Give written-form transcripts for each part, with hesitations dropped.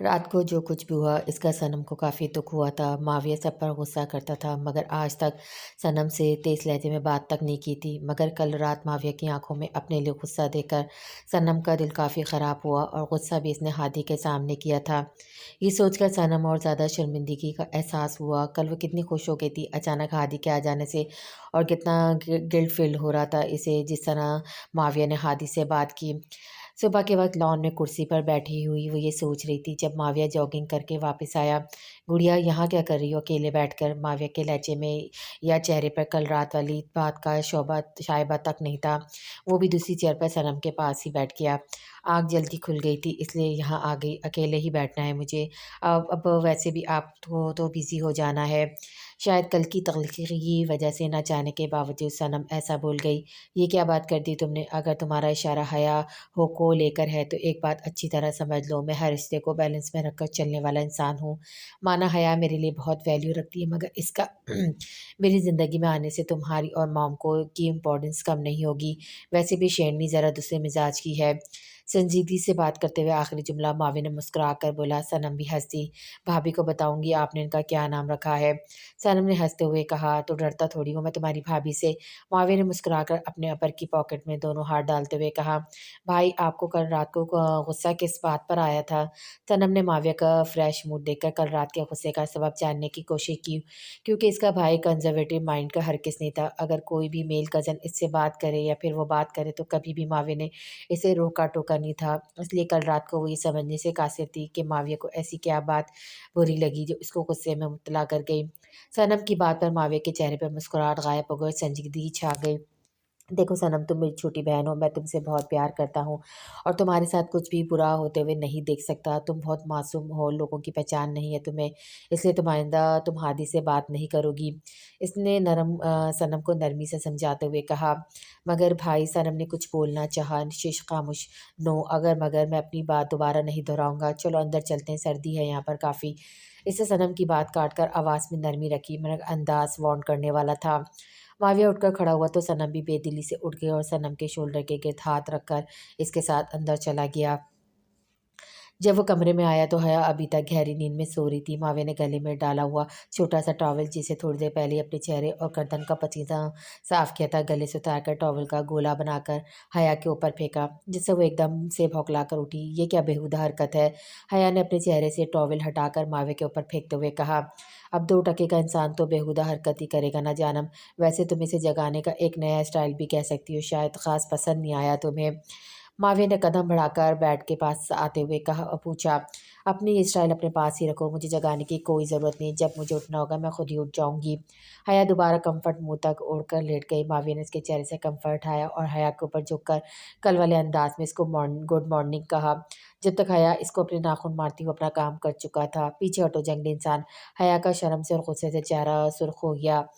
रात को जो कुछ भी हुआ इसका सनम को काफ़ी दुख हुआ था। माविया सब पर गुस्सा करता था मगर आज तक सनम से तेज़ लहजे में बात तक नहीं की थी। मगर कल रात माविया की आंखों में अपने लिए गुस्सा देखकर सनम का दिल काफ़ी ख़राब हुआ और गुस्सा भी इसने हादी के सामने किया था। ये सोचकर सनम और ज़्यादा शर्मिंदगी का एहसास हुआ। कल वो कितनी खुश हो गई थी अचानक हादी के आ जाने से और कितना गिल्ट फील हो रहा था इसे जिस तरह माविया ने हादी से बात की। सुबह के वक़्त लॉन में कुर्सी पर बैठी हुई वो ये सोच रही थी जब माविया जॉगिंग करके वापस आया, "गुड़िया यहाँ क्या कर रही हो अकेले बैठकर?" माविया के लहजे में या चेहरे पर कल रात वाली बात का शोभा शायबा तक नहीं था। वो भी दूसरी चेयर पर सनम के पास ही बैठ गया। "आँख जल्दी खुल गई थी इसलिए यहाँ आ गई, अकेले ही बैठना है मुझे। अब वैसे भी आपको तो बिज़ी हो जाना है।" शायद कल की तकलीफ़ की वजह से ना चाहने के बावजूद सनम ऐसा बोल गई, "ये क्या बात कर दी तुमने? अगर तुम्हारा इशारा हया हो को लेकर है तो एक बात अच्छी तरह समझ लो, मैं हर रिश्ते को बैलेंस में रखकर चलने वाला इंसान हूँ। माना हया मेरे लिए बहुत वैल्यू रखती है मगर इसका मेरी ज़िंदगी में आने से तुम्हारी और मॉम को की इम्पोर्टेंस कम नहीं होगी। वैसे भी शेरनी ज़रा दूसरे मिजाज की है।" संजीदगी से बात करते हुए आखिरी जुमला मावी ने मुस्कुरा कर बोला। सनम भी हंस दी। "भाभी को बताऊंगी आपने इनका क्या नाम रखा है?" सनम ने हंसते हुए कहा, "तो डरता थोड़ी हूँ मैं तुम्हारी भाभी से।" मावी ने मुस्कुराकर अपने अपर की पॉकेट में दोनों हाथ डालते हुए कहा, "भाई आपको कल रात को गुस्सा किस बात पर आया था?" सनम ने माविया का फ्रेश मूड देखकर कल रात के गुस्से का सबब जानने की कोशिश की, क्योंकि इसका भाई कंज़र्वेटिव माइंड का हरगिज़ नहीं था। अगर कोई भी मेल कज़न इससे बात करे या फिर वो बात करे तो कभी भी माविया ने इसे रोका-टोका नहीं था। इसलिए कल रात को वो ये समझने से कासिर थी कि माविया को ऐसी क्या बात बुरी लगी जो इसको गुस्से में मुब्तला कर गई। सनम की बात पर माविया के चेहरे पर मुस्कुराहट गायब हो गई, संजीदगी छा गई। "देखो सनम तुम मेरी छोटी बहन हो, मैं तुमसे बहुत प्यार करता हूँ और तुम्हारे साथ कुछ भी बुरा होते हुए नहीं देख सकता। तुम बहुत मासूम हो, लोगों की पहचान नहीं है तुम्हें, इसलिए तुम आइंदा तुम हादी से बात नहीं करोगी।" इसने सनम को नरमी से समझाते हुए कहा। मगर भाई सनम ने कुछ बोलना चाहा, शीश खामोश। "नो अगर मगर मैं अपनी बात दोबारा नहीं दोहराऊँगा। चलो अंदर चलते हैं, सर्दी है यहाँ पर काफ़ी।" इससे सनम की बात काटकर आवाज़ में नरमी रखी मगर अंदाज़ वार्न करने वाला था। माविया उठकर खड़ा हुआ तो सनम भी बेदिली से उठ गई और सनम के शोल्डर के गिर्द हाथ रखकर इसके साथ अंदर चला गया। जब वो कमरे में आया तो हया अभी तक गहरी नींद में सो रही थी। माविया ने गले में डाला हुआ छोटा-सा टॉवल जिसे थोड़ी देर पहले अपने चेहरे और गर्दन का पसीना साफ किया था, गले से उतारकर टॉवल का गोला बनाकर हया के ऊपर फेंका, जिससे वो एकदम से बौखलाकर उठी। "ये क्या बेहुदा हरकत है?" हया ने अपने चेहरे से टॉवल हटाकर माविया के ऊपर फेंकते हुए कहा। "अब 2 टके का इंसान तो बेहुदा हरकत ही करेगा ना जानम। वैसे तुम इसे जगाने का एक नया स्टाइल भी कह सकती हो, शायद ख़ास पसंद नहीं आया तुम्हें।" माविया ने कदम बढ़ाकर बेड के पास आते हुए पूछा, "अपनी ये स्टाइल अपने पास ही रखो, मुझे जगाने की कोई ज़रूरत नहीं। जब मुझे उठना होगा मैं खुद ही उठ जाऊँगी।" हया दोबारा कम्फर्ट मुँह तक ओढ़कर लेट गई। माविया ने उसके चेहरे से कम्फर्ट उठाया और हया के ऊपर झुककर कल वाले अंदाज में इसको गुड मॉर्निंग कहा। जब तक हया इसको अपने नाखून मारती हुए अपना काम कर चुका था। "पीछे हटो जंगली इंसान।" हया का शर्म से और गुस्से से चेहरा सुर्ख हो गया।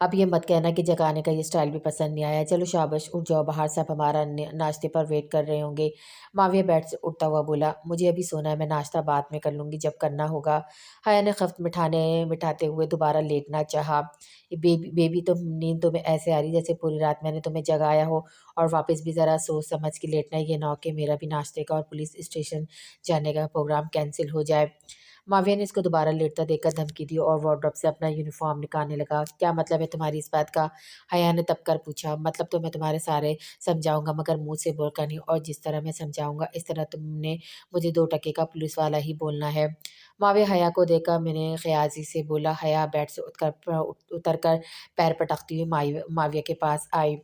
"अब ये मत कहना कि जगाने का ये स्टाइल भी पसंद नहीं आया। चलो शाबाश उठ जाओ, बाहर सब हमारा नाश्ते पर वेट कर रहे होंगे।" माविया बेड से उठता हुआ बोला, "मुझे अभी सोना है, मैं नाश्ता बाद में कर लूँगी जब करना होगा।" हया ने खफ़्त मिटाते हुए दोबारा लेटना चाहा। "बेबी बेबी तुम नींद तुम्हें ऐसे आ रही जैसे पूरी रात मैंने तुम्हें जगाया हो और वापस भी ज़रा सोच समझ के लेटना, ये ना हो कि मेरा भी नाश्ते का और पुलिस स्टेशन जाने का प्रोग्राम कैंसल हो जाए।" माविया ने इसको दोबारा लेटता देखकर धमकी दी और वार्डरोब से अपना यूनिफ़ॉर्म निकालने लगा। "क्या मतलब है तुम्हारी इस बात का?" हया ने तब कर पूछा। "मतलब तो मैं तुम्हारे सारे समझाऊँगा मगर मुँह से बोलकर नहीं और जिस तरह मैं समझाऊँगा इस तरह तुमने मुझे 2 टके का पुलिस वाला ही बोलना है।" माविया हया को देखकर मैंने ख़याज़ी से बोला। हया बेड से उतर कर पैर पटकती हुई माविया के पास आई।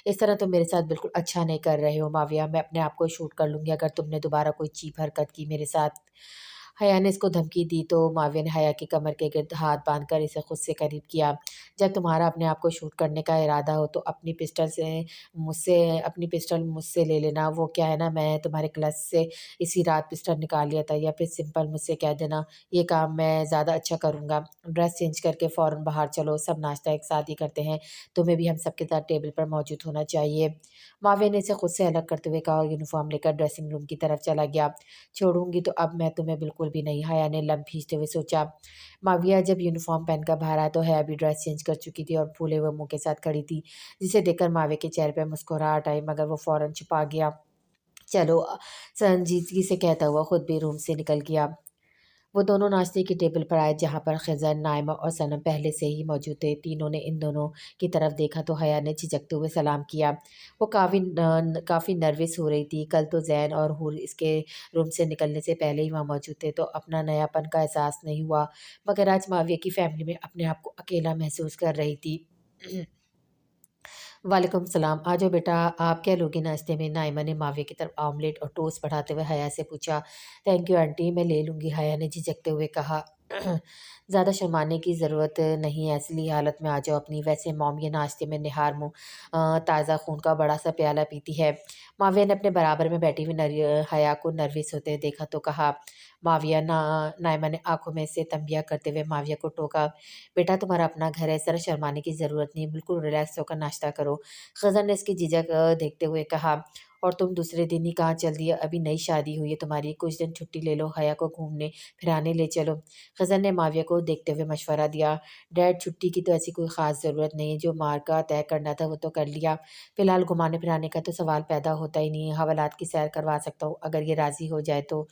"इस तरह तुम मेरे साथ बिल्कुल अच्छा नहीं कर रहे हो माविया। मैं अपने आप को शूट कर लूँगी अगर तुमने दोबारा कोई चीप हरकत की मेरे साथ।" हया ने इसको धमकी दी तो माविया ने हया की कमर के गिर्द हाथ बांधकर इसे खुद से करीब किया। "जब तुम्हारा अपने आप को शूट करने का इरादा हो तो अपनी पिस्टल मुझसे ले लेना। वो क्या है ना मैं तुम्हारे क्लच से इसी रात पिस्टल निकाल लिया था या फिर सिंपल मुझसे कह देना ये काम मैं ज़्यादा अच्छा करूँगा। ड्रेस चेंज करके फ़ौरन बाहर चलो, सब नाश्ता एक साथ ही करते हैं। तुम्हें भी हम सबके साथ टेबल पर मौजूद होना चाहिए।" माविया ने इसे खुद से अलग करते हुए कहा और यूनिफ़ॉर्म लेकर ड्रेसिंग रूम की तरफ चला गया। "छोड़ूँगी तो अब मैं तुम्हें बिल्कुल भी नहीं," हया ने लब खींचते हुए सोचा। माविया जब यूनिफ़ॉर्म पहनकर बाहर आया तो हया भी ड्रेस चेंज कर चुकी थी और फूले हुए मुँह के साथ खड़ी थी, जिसे देखकर माविया के चेहरे पे मुस्कुराहट आई मगर वो फ़ौरन छुपा गया। चलो संजीदगी से कहता हुआ खुद भी रूम से निकल गया। वो दोनों नाश्ते की टेबल पर आए जहाँ पर खिज़र, नाइमा और सनम पहले से ही मौजूद थे। तीनों ने इन दोनों की तरफ देखा तो हया ने झिझकते हुए सलाम किया। वो काफ़ी नर्वस हो रही थी। कल तो ज़ैन और हूर इसके रूम से निकलने से पहले ही वहाँ मौजूद थे तो अपना नयापन का एहसास नहीं हुआ। मगर आज माविया की फैमिली में अपने आप को अकेला महसूस कर रही थी। वालेकुम सलाम। आ जाओ बेटा, आप क्या लोगी नाश्ते में? नाइमा ने माविया की तरफ ऑमलेट और टोस्ट बढ़ाते हुए हया से पूछा। थैंक यू आंटी, मैं ले लूँगी, हया ने झिझकते हुए कहा। ज़्यादा शर्माने की ज़रूरत नहीं है, असली हालत में आ जाओ अपनी। वैसे मॉम ये नाश्ते में निहार मुँह ताज़ा खून का बड़ा सा प्याला पीती है। माविया ने अपने बराबर में बैठी हुई हया को नर्वस होते देखा तो कहा। माविया नाइमा ने आंखों में से तंबिया करते हुए माविया को टोका। बेटा तुम्हारा अपना घर है, ज़रा शर्माने की ज़रूरत नहीं, बिल्कुल रिलैक्स होकर नाश्ता करो। खज़र ने इसकी झिझक देखते हुए कहा। और तुम दूसरे दिन ही कहाँ चल दिए? अभी नई शादी हुई है तुम्हारी, कुछ दिन छुट्टी ले लो, हया को घूमने फिराने ले चलो। खज़र ने माविया को देखते हुए मशवरा दिया। डैड छुट्टी की तो ऐसी कोई ख़ास ज़रूरत नहीं है, जो मार्ग का तय करना था वो तो कर लिया। फ़िलहाल घुमाने फिराने का तो सवाल पैदा होता ही नहीं है, हवालात की सैर करवा सकता हूँ अगर ये राज़ी हो जाए तो।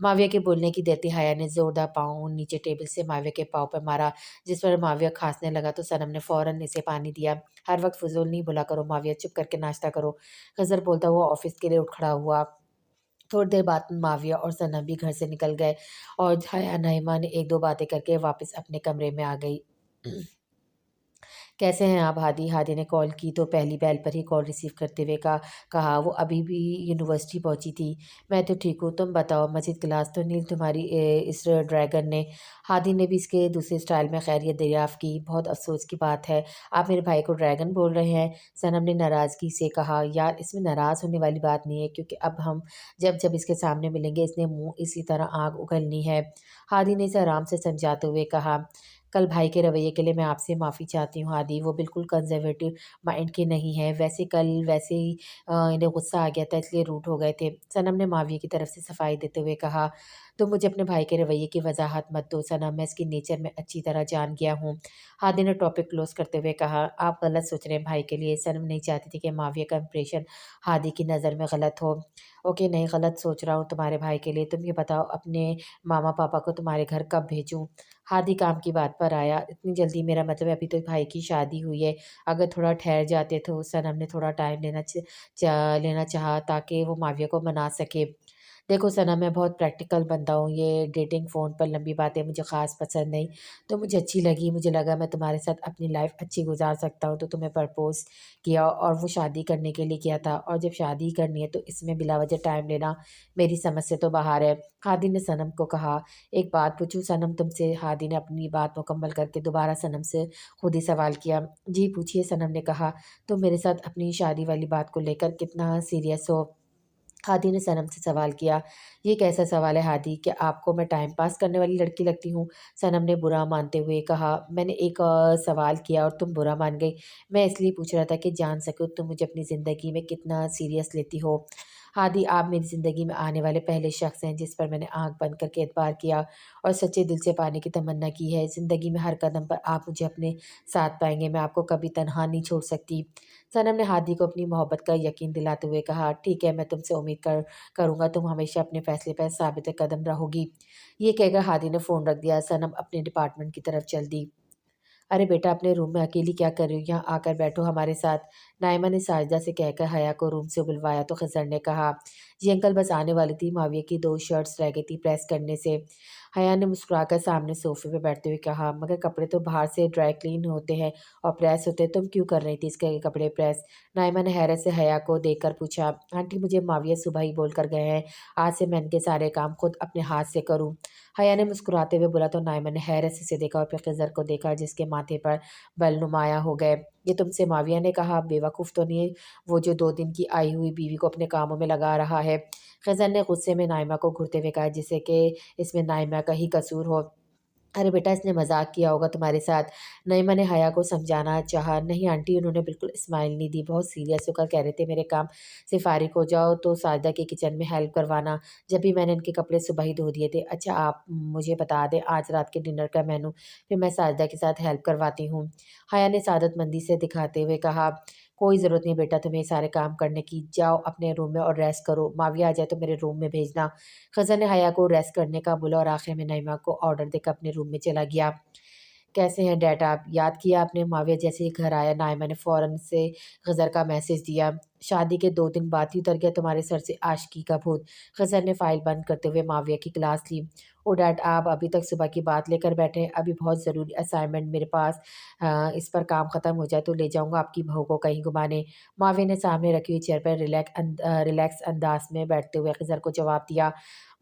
माविया के बोलने की देर थी, हया ने ज़ोरदार पाँव नीचे टेबल से माविया के पाँव पर मारा, जिस पर माविया खाँसने लगा तो सनम ने फ़ौरन इसे पानी दिया। हर वक़्त फ़ुज़ूल नहीं बोला करो माविया, चुप करके नाश्ता करो। खज़र बोलता हुआ ऑफ़िस के लिए उठ खड़ा हुआ। थोड़ी देर बाद माविया और सनम भी घर से निकल गए और हया नाइमा ने 1-2 बातें करके वापस अपने कमरे में आ गई। कैसे हैं आप हादी? हादी ने कॉल की तो पहली बेल पर ही कॉल रिसीव करते हुए कहा वो अभी भी यूनिवर्सिटी पहुंची थी। मैं तो ठीक हूँ, तुम बताओ मज़ीद क्लास तो नहीं तुम्हारी इस ड्रैगन ने? हादी ने भी इसके दूसरे स्टाइल में खैरियत दरियाफ़्त की। बहुत अफ़सोस की बात है, आप मेरे भाई को ड्रैगन बोल रहे हैं? सनम ने नाराज़गी से कहा। यार इसमें नाराज़ होने वाली बात नहीं है, क्योंकि अब हम जब जब इसके सामने मिलेंगे इसने मुँह इसी तरह आग उगलनी है। हादी ने इसे आराम से समझाते हुए कहा। कल भाई के रवैये के लिए मैं आपसे माफ़ी चाहती हूँ हादी, वो बिल्कुल कंज़र्वेटिव माइंड के नहीं है। वैसे ही इन्हें गुस्सा आ गया था इसलिए रूठ हो गए थे। सनम ने माविया की तरफ से सफाई देते हुए कहा। तुम मुझे अपने भाई के रवैये की वज़ाहत मत दो सनम, मैं इसकी नेचर में अच्छी तरह जान गया हूँ। हादी ने टॉपिक क्लोज़ करते हुए कहा। आप गलत सोच रहे हैं भाई के लिए। सनम नहीं चाहती थी कि माविया का इंप्रेशन हादी की नज़र में गलत हो। ओके नहीं गलत सोच रहा हूँ तुम्हारे भाई के लिए। तुम ये बताओ अपने मामा पापा को तुम्हारे घर कब भेजूँ? हादी काम की बात पर आया। इतनी जल्दी? मेरा मतलब है अभी तो भाई की शादी हुई है। अगर थोड़ा ठहर जाते तो सनम ने थोड़ा टाइम लेना चाहा ताकि वो माविया को मना सके। देखो सनम मैं बहुत प्रैक्टिकल बंदा हूँ, ये डेटिंग फ़ोन पर लंबी बातें मुझे ख़ास पसंद नहीं। तो मुझे अच्छी लगी, मुझे लगा मैं तुम्हारे साथ अपनी लाइफ़ अच्छी गुज़ार सकता हूँ तो तुम्हें प्रपोज़ किया और वो शादी करने के लिए किया था। और जब शादी करनी है तो इसमें बिलावज़ह टाइम लेना मेरी समझ से तो बाहर है। हादी ने सनम को कहा। एक बात पूछूँ सनम तुमसे? हादी ने अपनी बात मुकम्मल करके दोबारा सनम से खुद ही सवाल किया। जी पूछिए, सनम ने कहा। तुम मेरे साथ अपनी शादी वाली बात को लेकर कितना सीरियस हो? हादी ने सनम से सवाल किया। ये कैसा सवाल है हादी? क्या आपको मैं टाइम पास करने वाली लड़की लगती हूँ? सनम ने बुरा मानते हुए कहा। मैंने एक सवाल किया और तुम बुरा मान गई। मैं इसलिए पूछ रहा था कि जान सकूँ तुम मुझे अपनी ज़िंदगी में कितना सीरियस लेती हो। हादी आप मेरी ज़िंदगी में आने वाले पहले शख्स हैं जिस पर मैंने आँख बंद करके एतबार किया और सच्चे दिल से पाने की तमन्ना की है। ज़िंदगी में हर कदम पर आप मुझे अपने साथ पाएँगे, मैं आपको कभी तन्हा नहीं छोड़ सकती। सनम ने हादी को अपनी मोहब्बत का यकीन दिलाते हुए कहा। ठीक है, मैं तुमसे उम्मीद करूँगा तुम हमेशा अपने फैसले पर साबित कदम रहोगी। ये कहकर हादी ने फ़ोन रख दिया। सनम अपने डिपार्टमेंट की तरफ चल दी। अरे बेटा अपने रूम में अकेली क्या कर रही हो? यहाँ आकर बैठो हमारे साथ। नाइमा ने साजिदा से कहकर हया को रूम से बुलवाया तो खिज़र ने कहा। जी अंकल बस आने वाली थी, माविया की 2 शर्ट्स रह गई थी प्रेस करने से। हया ने मुस्कुराकर सामने सोफ़े पे बैठते हुए कहा। मगर कपड़े तो बाहर से ड्राई क्लीन होते हैं और प्रेस होते हैं, तुम क्यों कर रही थी इसके कपड़े प्रेस? नाइमा ने हैरत से हया को देखकर पूछा। आंटी मुझे माविया सुबह ही बोल कर गए हैं, आज से मैं इनके सारे काम खुद अपने हाथ से करूँ। हया ने मुस्कुराते हुए बोला तो नाइमा ने हैरत से इसे देखा और फिर खिज़र को देखा जिसके माथे पर बल नुमाया हो गए। ये तुमसे माविया ने कहा? बेवकूफ़ तो नहीं है वो जो 2 दिन की आई हुई बीवी को अपने कामों में लगा रहा है। खिज़र ने गुस्से में नाइमा को घूरते हुए कहा जिससे कि इसमें नाइमा का ही कसूर हो। अरे बेटा इसने मज़ाक किया होगा तुम्हारे साथ। नईमा ने हया को समझाना चाहा। नहीं आंटी, उन्होंने बिल्कुल स्माइल नहीं दी, बहुत सीरियस होकर कह रहे थे मेरे काम से फ़ारिग हो जाओ तो साजिदा के किचन में हेल्प करवाना, जब भी मैंने इनके कपड़े सुबह ही धो दिए थे। अच्छा आप मुझे बता दें आज रात के डिनर का मेनू, फिर मैं साजिदा के साथ हेल्प करवाती हूँ। हया ने सादतमंदी से दिखाते हुए कहा। कोई ज़रूरत नहीं बेटा तुम्हें ये सारे काम करने की, जाओ अपने रूम में और रेस्ट करो, माविया आ जाए तो मेरे रूम में भेजना। खज़र ने हया को रेस्ट करने का बोला और आखिर में नईमा को ऑर्डर देकर अपने रूम में चला गया। कैसे हैं डैड आप? याद किया आपने? माविया जैसे ही घर आया नाइमा ने फ़ौरन से खज़र का मैसेज दिया। शादी के 2 दिन बाद ही उतर गया तुम्हारे सर से आशिकी का भूत। खज़र ने फ़ाइल बंद करते हुए माविया की क्लास ली। ओह डैड आप अभी तक सुबह की बात लेकर बैठे हैं, अभी बहुत ज़रूरी असाइनमेंट मेरे पास इस पर काम ख़त्म हो जाए तो ले जाऊँगा आपकी बहू को कहीं घुमाने। माविया ने सामने रखी हुई चेयर पर रिलैक्स अंदाज़ में बैठते हुए खज़र को जवाब दिया।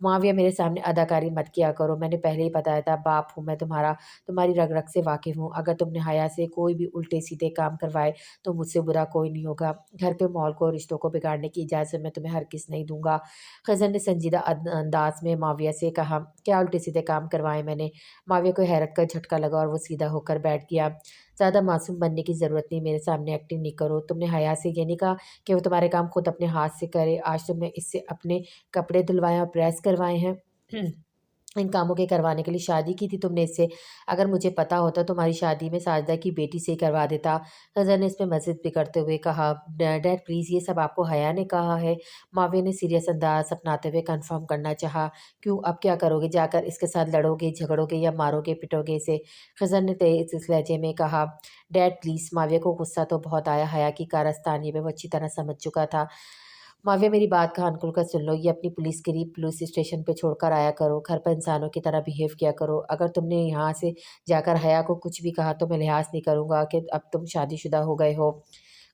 माविया मेरे सामने अदाकारी मत किया करो, मैंने पहले ही बताया था बाप हूँ मैं तुम्हारा, तुम्हारी रग-रग से वाकिफ़ हूँ। अगर तुमने हया से कोई भी उल्टे-सीधे काम करवाए तो मुझसे बुरा कोई नहीं होगा। घर पे माहौल को, रिश्तों को बिगाड़ने की इजाज़त मैं तुम्हें हरगिज़ नहीं दूँगा। खज़र ने संजीदा अंदाज़ में माविया से कहा, क्या उल्टे-सीधे काम करवाए मैंने? माविया को हैरत का झटका लगा और वो सीधा होकर बैठ गया। ज़्यादा मासूम बनने की ज़रूरत नहीं, मेरे सामने एक्टिंग नहीं करो। तुमने हया से ये नहीं कहा कि वो तुम्हारे काम खुद अपने हाथ से करे? आज तुमने इससे अपने कपड़े धुलवाए और प्रेस करवाए हैं। इन कामों के करवाने के लिए शादी की थी तुमने इससे। अगर मुझे पता होता तुम्हारी शादी में साजिदा की बेटी से ही करवा देता। खज़र ने इसमें मज़ीद बिगड़ते हुए कहा, डैड प्लीज़ ये सब आपको हया ने कहा है? माविया ने सीरियस अंदाज़ अपनाते हुए कन्फर्म करना चाहा। क्यों अब क्या करोगे? जाकर इसके साथ लड़ोगे, झगड़ोगे या मारोगे पिटोगे इसे? खज़र ने तेज़ लहजे में कहा, डैड प्लीज़। माविया को गुस्सा तो बहुत आया, हया की कारस्तानी में वो अच्छी तरह समझ चुका था। माविया मेरी बात कान खोलकर सुन लो, ये अपनी पुलिसगिरी पुलिस स्टेशन पे छोड़कर आया करो, घर पर इंसानों की तरह बिहेव किया करो। अगर तुमने यहाँ से जाकर हया को कुछ भी कहा तो मैं लिहाज़ नहीं करूँगा कि अब तुम शादीशुदा हो गए हो।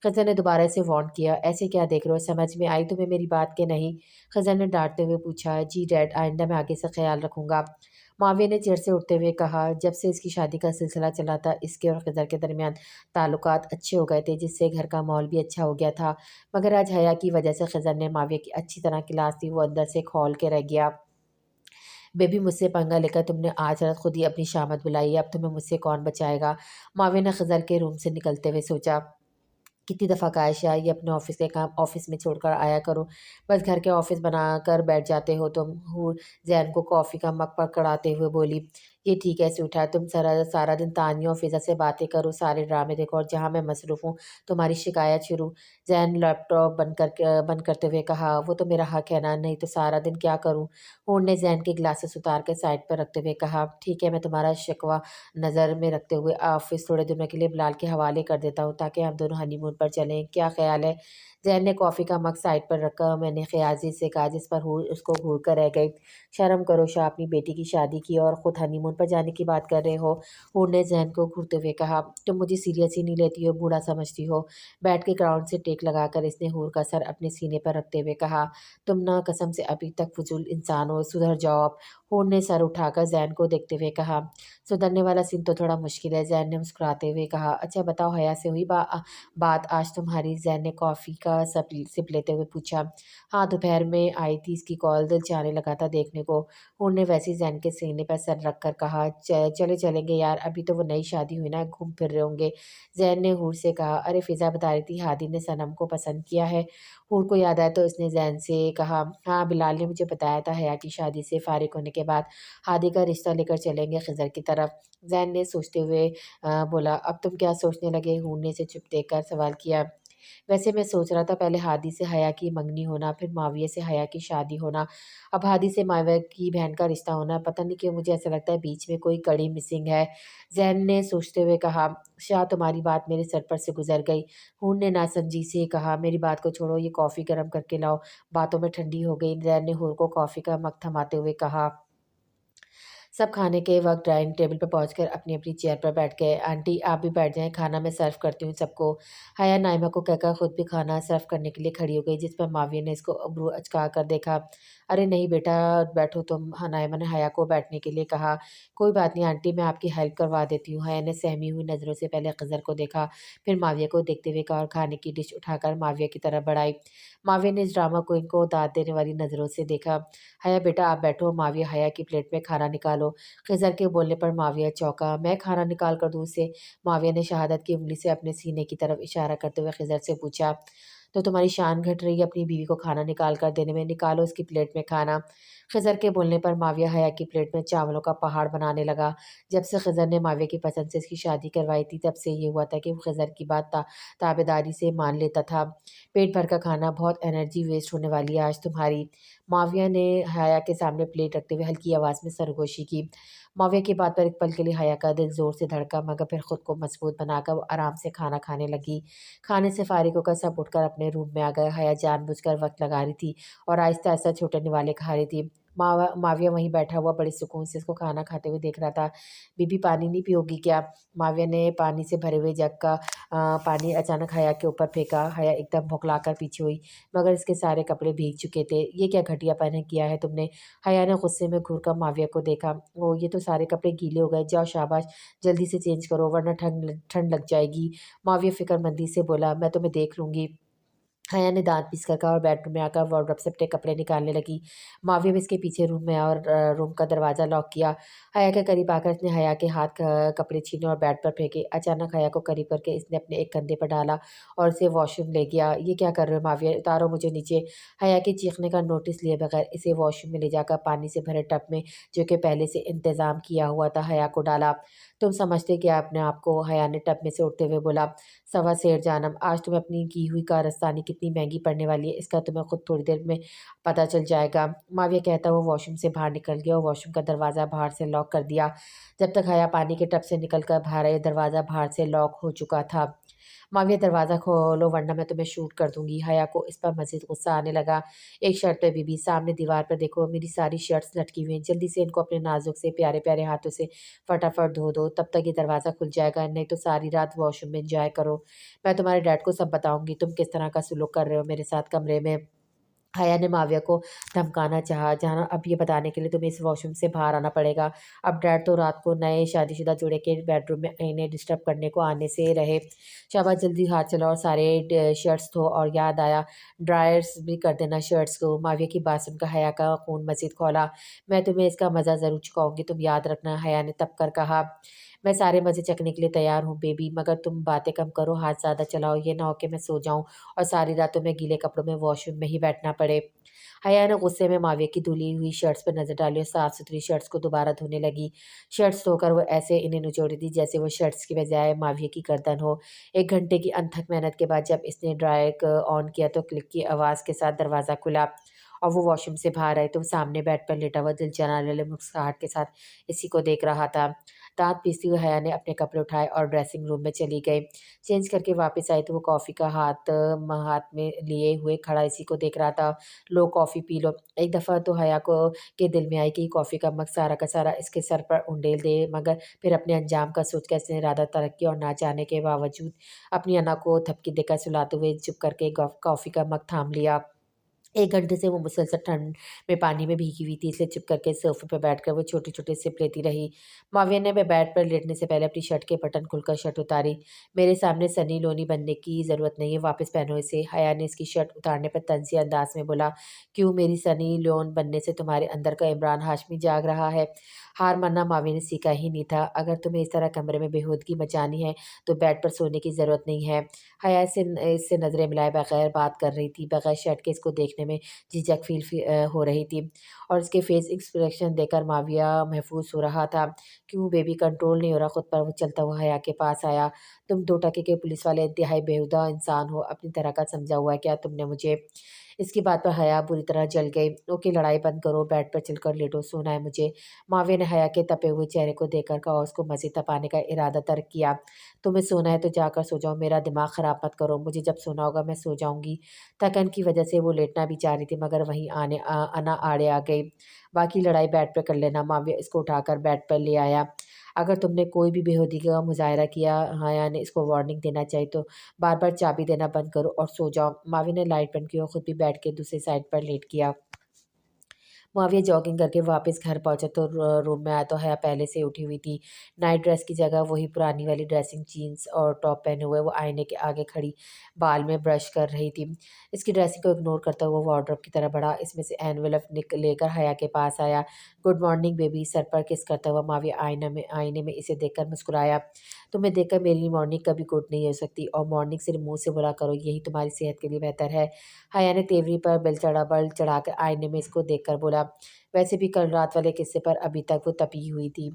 खज़र ने दोबारा से वार्न किया, ऐसे क्या देख रहे हो? समझ में आई तुम्हें मेरी बात कि नहीं? खज़र ने डाँटते हुए पूछा, जी डैड आइंदा मैं आगे से ख़्याल रखूँगा। माविया ने चेयर से उठते हुए कहा, जब से इसकी शादी का सिलसिला चला था इसके और खज़र के दरमियान ताल्लुकात अच्छे हो गए थे जिससे घर का माहौल भी अच्छा हो गया था। मगर आज हया की वजह से खज़र ने माविया की अच्छी तरह क्लास ली, वो अंदर से खौल के रह गया। बेबी मुझसे पंगा लेकर तुमने आज रात खुद ही अपनी शामत बुलाई है, अब तुम्हें मुझसे कौन बचाएगा? माविया ने खज़र के रूम से निकलते हुए सोचा, कितनी दफ़ा ख्वाहिश है ये अपने ऑफ़िस के काम ऑफ़िस में छोड़कर आया करो। बस घर के ऑफ़िस बनाकर बैठ जाते हो तुम। हूर ज़ैन को कॉफ़ी का मग पकड़ाते हुए बोली, ये ठीक कैसे उठा? तुम सारा सारा दिन तानिया और फ़िज़ा से बातें करो, सारे ड्रामे देखो और जहाँ मैं मसरूफ़ हूँ, तुम्हारी शिकायत शुरू। ज़ैन लैपटॉप बंद करते हुए कहा, वो तो मेरा हक़ है ना, नहीं तो सारा दिन क्या करूँ? हूर ने ज़ैन के ग्लासेस उतार कर साइड पर रखते हुए कहा, ठीक है, मैं तुम्हारा शिकवा नज़र में रखते हुए ऑफ़िस थोड़े दिनों के लिए बिलाल के हवाले कर देता हूँ ताकि हम दोनों हनीमून पर चलें, क्या ख़्याल है? ज़ैन ने कॉफ़ी का मग साइड पर रखा, मैंने ख़ियाज़ी से कहा जिस पर हूर उसको घूर कर रह गई। शर्म करो शाह, अपनी बेटी की शादी की और ख़ुद हनीमून पर जाने की बात कर रहे हो। हूर ने ज़ैन को घूरते हुए कहा, तुम मुझे सीरियस ही नहीं लेती हो, बूढ़ा समझती हो। बैठ के ग्राउंड से टेक लगाकर इसने हूर का सर अपने सीने पर रखते हुए कहा, तुम ना कसम से अभी तक फ़ुज़ूल इंसान हो, सुधर जाओ अब। हूर ने सर उठाकर ज़ैन को देखते हुए कहा, सुधरने वाला सीन तो थोड़ा मुश्किल है। ज़ैन ने मुस्कुराते हुए कहा, अच्छा बताओ हया से हुई बात आज तुम्हारी? ज़ैन ने कॉफ़ी का सिप लेते हुए पूछा। हाँ, दोपहर में आई थी इसकी कॉल, दिल चाहने लगा था देखने को। हूर ने वैसे ही ज़ैन के सीने पर सर रख कर कहा, चले चलेंगे यार, अभी तो वो नई शादी हुई ना, घूम फिर रहे होंगे। ज़ैन ने हूर से कहा, अरे फ़िज़ा बता रही थी हादी ने सनम को पसंद किया है। हूर को याद आया तो उसने ज़ैन से कहा, हाँ बिलाल ने मुझे बताया था हया की शादी से फ़ारिग होने के बाद हादी का रिश्ता लेकर चलेंगे खिज़र की तरफ। ज़ैन ने सोचते हुए बोला, अब तुम क्या सोचने लगे? हूर ने इसे चुप देखकर सवाल किया। वैसे मैं सोच रहा था पहले हादी से हया की मंगनी होना, फिर माविया से हया की शादी होना, अब हादी से माविया की बहन का रिश्ता होना। पता नहीं क्यों मुझे ऐसा लगता है बीच में कोई कड़ी मिसिंग है। ज़ैन ने सोचते हुए कहा, शाह तुम्हारी बात मेरे सर पर से गुजर गई। हूर ने नासमझी से कहा, मेरी बात को छोड़ो, ये कॉफ़ी गर्म करके लाओ, बातों में ठंडी हो गई। ज़ैन ने हूर को कॉफ़ी का मग थमाते हुए कहा। सब खाने के वक़्त डाइनिंग टेबल पर पहुँचकर अपनी-अपनी चेयर पर बैठ गए। आंटी आप भी बैठ जाएँ, खाना मैं सर्व करती हूँ सबको। हया नाइमा को कहकर खुद भी खाना सर्व करने के लिए खड़ी हो गई, जिस पर माविया ने इसको अब्रू अचका कर देखा। अरे नहीं बेटा बैठो तुम। हाँ, नाइमा ने हया को बैठने के लिए कहा। कोई बात नहीं आंटी, मैं आपकी हेल्प करवा देती हूँ। हया ने सहमी हुई नज़रों से पहले खज़र को देखा, फिर माविया को देखते हुए कहा और खाने की डिश उठाकर माविया की तरफ बढ़ाई। माविया ने इस ड्रामा क्वीन को दाद देने वाली नज़रों से देखा। हया बेटा आप बैठो। माविया हया की प्लेट में खाना निकालो। खिज़र के बोलने पर माविया चौंका। मैं खाना निकाल कर दूँ उसे? माविया ने शहादत की उंगली से अपने सीने की तरफ इशारा करते हुए खिज़र से पूछा। तो तुम्हारी शान घट रही है अपनी बीवी को खाना निकाल कर देने में, निकालो उसकी प्लेट में खाना। खिज़र के बोलने पर माविया हया की प्लेट में चावलों का पहाड़ बनाने लगा। जब से खिज़र ने माविया की पसंद से इसकी शादी करवाई थी, तब से ये हुआ था कि वो खिज़र की बात ताबेदारी से मान लेता था। पेट भर का खाना, बहुत एनर्जी वेस्ट होने वाली है आज तुम्हारी। माविया ने हया के सामने प्लेट रखते हुए हल्की आवाज़ में सरगोशी की। माविया की बात पर एक पल के लिए हया का दिल ज़ोर से धड़का, मगर फिर खुद को मजबूत बनाकर वो आराम से खाना खाने लगी। खाने से फारिग होकर सब उठकर अपने रूम में आ गए। हया जानबूझकर वक्त लगा रही थी और आहिस्ता-आहिस्ता छोटे निवाले खा रही थी। माविया वहीं बैठा हुआ बड़े सुकून से इसको खाना खाते हुए देख रहा था। "बीबी पानी नहीं पियोगी क्या?" माविया ने पानी से भरे हुए जग का पानी अचानक हया के ऊपर फेंका। हया एकदम बौखलाकर पीछे हुई, मगर इसके सारे कपड़े भीग चुके थे। "ये क्या घटियापन किया है तुमने?" हया ने गुस्से में घूरकर माविया को देखा। "ओह! ये तो सारे कपड़े गीले हो गए। जाओ शाबाश, जल्दी से चेंज करो वरना ठंड लग जाएगी।" माविया फ़िक्रमंदी से बोला, "मैं तुम्हें देख लूँगी।" हया ने दाँत पीसकर कहा और बेडरूम में आकर वार्डरोब से अपने कपड़े निकालने लगी। माविया भी इसके पीछे रूम में आया और रूम का दरवाज़ा लॉक किया। हया के करीब आकर इसने हया के हाथ कपड़े छीने और बेड पर फेंके। अचानक हया को करीब करके इसने अपने एक कंधे पर डाला और इसे वॉशरूम ले गया। "ये क्या कर रहे हो माविया? उतारो मुझे नीचे।" हया के चीखने का नोटिस लिए बगैर इसे वॉशरूम में ले जाकर पानी से भरे टब में, जो कि पहले से इंतज़ाम किया हुआ था, हया को डाला। "तुम समझते क्या अपने आप को?" हया ने टब में से उठते हुए बोला। "सवा सेर जानम, आज तुम्हें अपनी की हुई कारस्तानी कितनी महंगी पड़ने वाली है, इसका तुम्हें खुद थोड़ी देर में पता चल जाएगा।" माविया कहता हुआ वॉशरूम से बाहर निकल गया और वॉशरूम का दरवाज़ा बाहर से लॉक कर दिया। जब तक हया पानी के टब से निकल कर बाहर आई, दरवाज़ा बाहर से लॉक हो चुका था। "माविया दरवाज़ा खोलो वरना मैं तुम्हें शूट कर दूँगी।" हया को इस पर मज़ीद गुस्सा आने लगा। "एक शर्त पे बीबी, सामने दीवार पर देखो, मेरी सारी शर्ट्स लटकी हुई हैं, जल्दी से इनको अपने नाज़ुक से प्यारे-प्यारे हाथों से फटाफट धो दो, तब तक ये दरवाज़ा खुल जाएगा, नहीं तो सारी रात वॉशरूम में एन्जॉय करो। मैं तुम्हारे डैड को सब बताऊँगी, तुम किस तरह का सलूक कर रहे हो मेरे साथ कमरे में।" हया ने माविया को धमकाना चाहा, "जहाँ अब ये बताने के लिए तुम्हें इस वॉशरूम से बाहर आना पड़ेगा। अब डैड तो रात को नए शादीशुदा जोड़े के बेडरूम में इन्हें डिस्टर्ब करने को आने से रहे। शाबाश, जल्दी हाथ चलाओ और सारे शर्ट्स धो, और याद आया, ड्रायर्स भी कर देना शर्ट्स को।" माविया की बात सुनकर हया का खून मज़ीद खौला। "मैं तुम्हें इसका मज़ा ज़रूर चुकाऊँगी, तुम याद रखना," हया ने तब कर कहा। "मैं सारे मज़े चखने के लिए तैयार हूँ बेबी, मगर तुम बातें कम करो, हाथ ज़्यादा चलाओ, ये ना हो कि मैं सो जाऊँ और सारी रात तुम्हें गीले कपड़ों में वॉशरूम में ही बैठना पड़े।" हया ने गुस्से में माविया की धुली हुई शर्ट्स पर नज़र डाली और साफ-सुथरी शर्ट्स को दोबारा धोने लगी। शर्ट्स धोकर वो ऐसे इन्हें निचोड़ रही थी जैसे वो शर्ट्स की बजाय माविया की गर्दन हो। 1 घंटे की अनथक मेहनत के बाद जब इसने ड्रायर क ऑन किया तो क्लिक की आवाज़ के साथ दरवाज़ा खुला और वो वॉशरूम से बाहर आई तो वो सामने बेड पर लेटा हुआ दिल जलाने वाले मुस्कुराहट के साथ इसी को देख रहा था। दाँत पीसती हुई हया ने अपने कपड़े उठाए और ड्रेसिंग रूम में चली गई। चेंज करके वापस आई तो वो कॉफ़ी का हाथ में लिए हुए खड़ा इसी को देख रहा था। "लो कॉफ़ी पी लो।" एक दफ़ा तो हया को के दिल में आई कि कॉफ़ी का मग सारा का सारा इसके सर पर उंडेल दे, मगर फिर अपने अंजाम का सोचकर इसने इरादा तर्क किया और ना चाहने के बावजूद अपनी अना को थपकी देकर सुलाते हुए चुप करके कॉफ़ी का मग थाम लिया। 1 घंटे से वो मुसलसल ठंड में पानी में भीगी हुई थी, इसलिए चुप करके सोफ़े पे बैठकर वो छोटे-छोटे सिप लेती रही। माविया ने बेड पर लेटने से पहले अपनी शर्ट के बटन खोलकर शर्ट उतारी। "मेरे सामने सनी लियोनी बनने की ज़रूरत नहीं है, वापस पहनो इसे।" हया ने इसकी शर्ट उतारने पर तंज़ी अंदाज़ में बोला। "क्यों, मेरी सनी लियोन बनने से तुम्हारे अंदर का इमरान हाशमी जाग रहा है?" हार मानना माविया ने सीखा ही नहीं था। "अगर तुम्हें इस तरह कमरे में बेहूदगी मचानी है, तो बेड पर सोने की ज़रूरत नहीं है।" हया इससे नज़रें मिलाए बगैर बात कर रही थी, बगैर शर्ट के इसको देखने में झिझक हो रही थी और इसके फेस एक्सप्रेशन देखकर माविया महफूज हो रहा था। "क्यों बेबी, कंट्रोल नहीं हो रहा खुद पर?" वो चलता हुआ हया के पास आया। "तुम 2 टके के पुलिस वाले इंतहाई बेहुदा इंसान हो, अपनी तरह का समझा हुआ है क्या तुमने मुझे?" इसकी बात पर हया बुरी तरह जल गई। "ओके, लड़ाई बंद करो, बेड पर चलकर लेटो, सोना है मुझे।" माविया ने हया के तपे हुए चेहरे को देखकर कहा और उसको मज़ीद तपाने का इरादा तर्क किया। "तुम्हें सोना है तो जाकर सो जाओ, मेरा दिमाग ख़राब मत करो, मुझे जब सोना होगा मैं सो जाऊँगी।" थकन की वजह से वो लेटना भी चाह रही थी, मगर वहीं अना आड़े आ गई। "बाकी लड़ाई बेड पे कर लेना।" माविया इसको उठाकर बेड पर ले आया। "अगर तुमने कोई भी बेहूदगी का मुज़ाहरा किया," हया ने इसको वार्निंग देना चाहिए, "तो बार-बार चाबी देना बंद करो और सो जाओ।" माविया ने लाइट बंद की और खुद भी बेड के दूसरी साइड पर लेट गया। माविया जॉगिंग करके वापस घर पहुंचा तो रूम में आया तो हया पहले से उठी हुई थी। नाइट ड्रेस की जगह वही पुरानी वाली ड्रेसिंग जीन्स और टॉप पहने हुए वो आईने के आगे खड़ी बाल में ब्रश कर रही थी। इसकी ड्रेसिंग को इग्नोर करता हुआ वार्डरोब की तरफ बढ़ा, इसमें से एनवेलप लेकर हया के पास आया। गुड मॉर्निंग बेबी, सर पर किस करता हुआ माविया आईने में इसे देखकर मुस्कुराया। तुम्हें देखकर मेरी मॉर्निंग कभी गुड नहीं हो सकती, और मॉर्निंग सिर्फ मुंह से बोला करो, यही तुम्हारी सेहत के लिए बेहतर है। हया ने तेवरी पर बल चढ़ाकर आईने में इसको देखकर बोला। वैसे भी कल रात वाले किस्से पर अभी तक वो तपी हुई थी।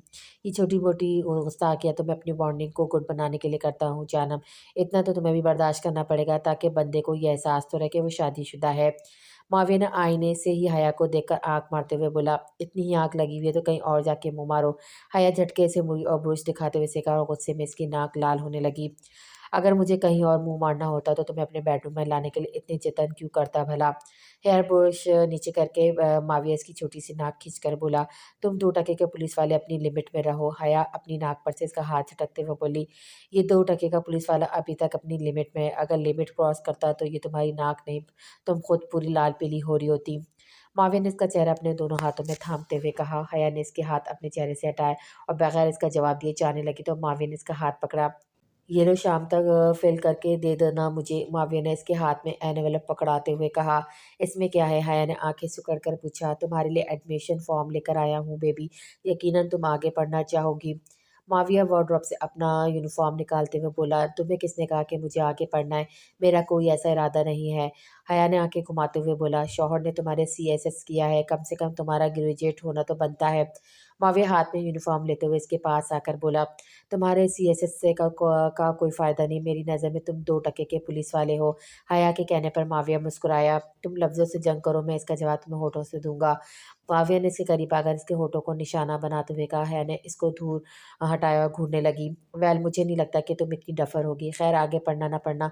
ये छोटी मोटी गुस्ताखियाँ तो मैं अपनी मॉर्निंग को गुड बनाने के लिए करता हूँ जानम। इतना तो तुम्हें भी बर्दाश्त करना पड़ेगा, ताकि बंदे को ये एहसास तो रहे कि वो शादीशुदा है। माविया ने आईने से ही हया को देखकर आंख मारते हुए बोला, इतनी ही आंख लगी हुई है तो कहीं और जाके मुंह मारो। हया झटके से मुड़ी और ब्रुश दिखाते हुए सिखा, और गुस्से में इसकी नाक लाल होने लगी। अगर मुझे कहीं और मुंह मारना होता तो तुम्हें अपने बेडरूम में लाने के लिए इतने जतन क्यों करता भला। हेयर ब्रश नीचे करके माविया इसकी छोटी सी नाक खींचकर बोला, तुम 2 टके के पुलिस वाले अपनी लिमिट में रहो। हया अपनी नाक पर से इसका हाथ झटकते हुए बोली, ये 2 टके का पुलिस वाला अभी तक अपनी लिमिट में है। अगर लिमिट क्रॉस करता तो ये तुम्हारी नाक नहीं, तुम खुद पूरी लाल पीली हो रही होती। माविया ने इसका चेहरा अपने दोनों हाथों में थामते हुए कहा। हया ने इसके हाथ अपने चेहरे से हटाए और बगैर इसका जवाब दिए जाने लगी तो माविया ने इसका हाथ पकड़ा। ये लो शाम तक फिल करके दे देना मुझे। माविया ने इसके हाथ में एनवेलप पकड़ाते हुए कहा। इसमें क्या है? हया ने आंखें सिकुड़ कर पूछा। तुम्हारे लिए एडमिशन फॉर्म लेकर आया हूँ बेबी, यकीनन तुम आगे पढ़ना चाहोगी। माविया वार्डरोब से अपना यूनिफॉर्म निकालते हुए बोला, तुम्हें किसने कहा कि मुझे आगे पढ़ना है? मेरा कोई ऐसा इरादा नहीं है। हया ने आंखें घुमाते हुए बोला, शौहर ने तुम्हारे सीएसएस किया है, कम से कम तुम्हारा ग्रेजुएट होना तो बनता है। माविया हाथ में यूनिफॉर्म लेते हुए इसके पास आकर बोला, तुम्हारे सीएसएस से का कोई फ़ायदा नहीं, मेरी नज़र में तुम 2 टके के पुलिस वाले हो। हया के कहने पर माविया मुस्कुराया। तुम लफ्ज़ों से जंग करो, मैं इसका जवाब तुम्हें होठों से दूंगा। माविया ने इसके करीब आकर इसके होठों को निशाना बनाते हुए कहा। हया ने इसको दूर हटाया और घूरने लगी। वेल, मुझे नहीं लगता कि तुम इतनी डफर होगी। खैर, आगे पढ़ना ना पढ़ना